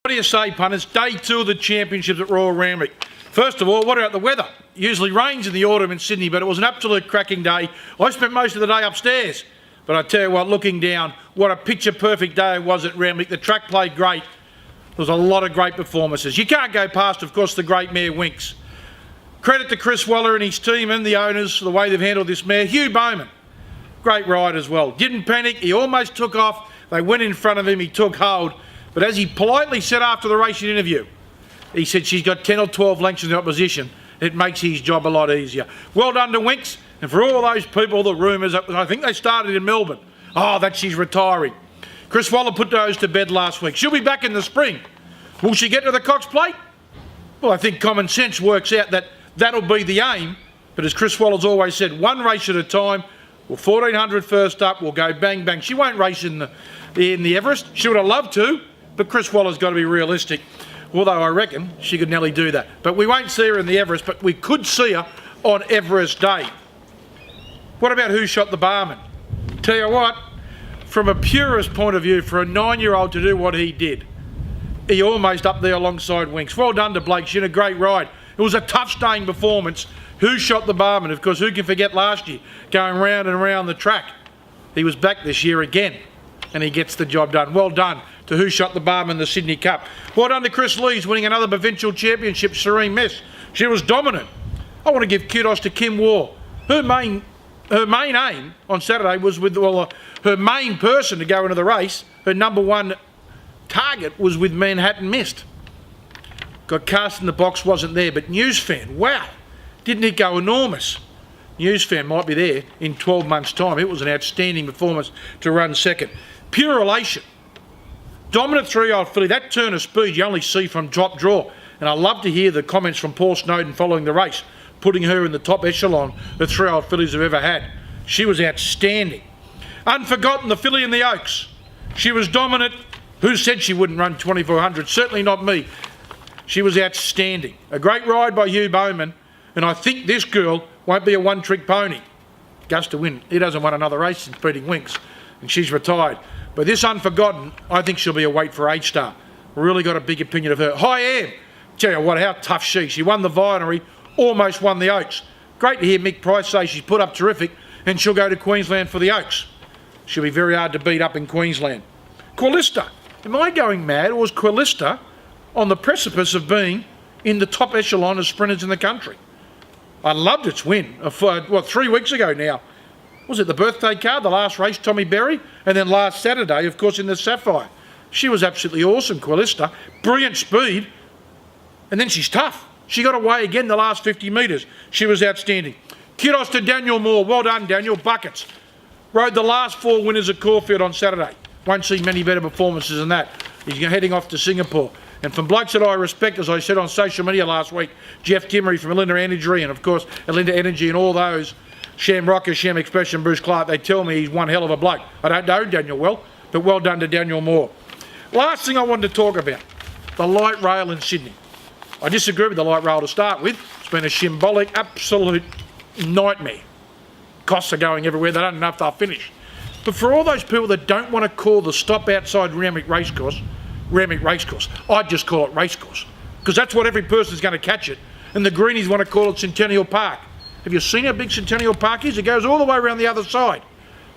What do you say, punters? Day 2 of the championships at Royal Randwick. First of all, what about the weather? Usually rains in the autumn in Sydney, but it was an absolute cracking day. I spent most of the day upstairs, but I tell you what, looking down, what a picture-perfect day it was at Randwick. The track played great. There was a lot of great performances. You can't go past, of course, the great mare Winks. Credit to Chris Waller and his team and the owners for the way they've handled this mare. Hugh Bowman, great ride as well. Didn't panic, he almost took off. They went in front of him, he took hold. But as he politely said after the racing interview, he said she's got 10 or 12 lengths in the opposition. It makes his job a lot easier. Well done to Winks, and for all those people, the rumours, I think they started in Melbourne. Oh, that she's retiring. Chris Waller put those to bed last week. She'll be back in the spring. Will she get to the Cox Plate? Well, I think common sense works out that that'll be the aim. But as Chris Waller's always said, one race at a time. Well, 1400 first up, we'll go bang, bang. She won't race in the Everest. She would have loved to, but Chris Waller's got to be realistic. Although I reckon she could nearly do that. But we won't see her in the Everest, but we could see her on Everest Day. What about Who Shot the Barman? Tell you what, from a purist point of view, for a 9-year-old to do what he did, he almost up there alongside Winks. Well done to Blake, she had a great ride. It was a tough staying performance. Who Shot the Barman? Of course, who can forget last year, going round and around the track. He was back this year again, and he gets the job done. Well done to Who Shot the Barman, the Sydney Cup. Well done to Chris Lees, winning another provincial championship, Serene Miss. She was dominant. I want to give kudos to Kim Waugh. Her main aim on Saturday was with, her main person to go into the race, her number one target was with Manhattan Mist. Got cast in the box, wasn't there, but Newsfan, wow, didn't it go enormous? Newsfan might be there in 12 months' time. It was an outstanding performance to run second. Pure Elation, dominant 3-year-old filly. That turn of speed you only see from drop draw. And I love to hear the comments from Paul Snowden following the race, putting her in the top echelon the 3-year-old fillies have ever had. She was outstanding. Unforgotten, the filly in the Oaks. She was dominant. Who said she wouldn't run 2400? Certainly not me. She was outstanding. A great ride by Hugh Bowman. And I think this girl won't be a one-trick pony. Gus to win. He doesn't want another race since beating Winks. And she's retired. But this Unforgotten, I think she'll be a weight for H-Star. Really got a big opinion of her. High Am. Tell you what, how tough she won the Vinery, almost won the Oaks. Great to hear Mick Price say she's put up terrific and she'll go to Queensland for the Oaks. She'll be very hard to beat up in Queensland. Quillista. Am I going mad, or was Quillista on the precipice of being in the top echelon of sprinters in the country? I loved its win, 3 weeks ago now. Was it the birthday card, the last race, Tommy Berry? And then last Saturday, of course, in the Sapphire. She was absolutely awesome, Quillista. Brilliant speed. And then she's tough. She got away again the last 50 metres. She was outstanding. Kudos to Daniel Moore. Well done, Daniel. Buckets. Rode the last 4 winners at Caulfield on Saturday. Won't see many better performances than that. He's heading off to Singapore. And from blokes that I respect, as I said on social media last week, Jeff Timmery from Alinda Energy, and of course Alinda Energy and all those, Sham Rocker, Sham Expression, Bruce Clark, they tell me he's one hell of a bloke. I don't know Daniel well, but well done to Daniel Moore. Last thing I wanted to talk about, the light rail in Sydney. I disagree with the light rail to start with. It's been a symbolic, absolute nightmare. Costs are going everywhere. They don't know if they'll finish. But for all those people that don't want to call the stop outside Randwick Racecourse, I'd just call it Racecourse, because that's what every person's going to catch it. And the greenies want to call it Centennial Park. Have you seen how big Centennial Park is? It goes all the way around the other side.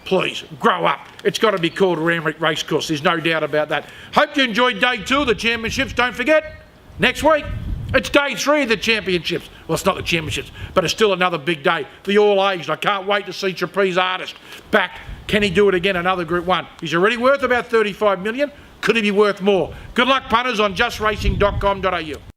Please, grow up. It's got to be called Randwick Racecourse. There's no doubt about that. Hope you enjoyed day 2 of the championships. Don't forget, next week, it's day 3 of the championships. Well, it's not the championships, but it's still another big day. The all-aged. I can't wait to see Trapeze Artist back. Can he do it again? Another Group 1. He's already worth about $35 million. Could he be worth more? Good luck, punters, on justracing.com.au.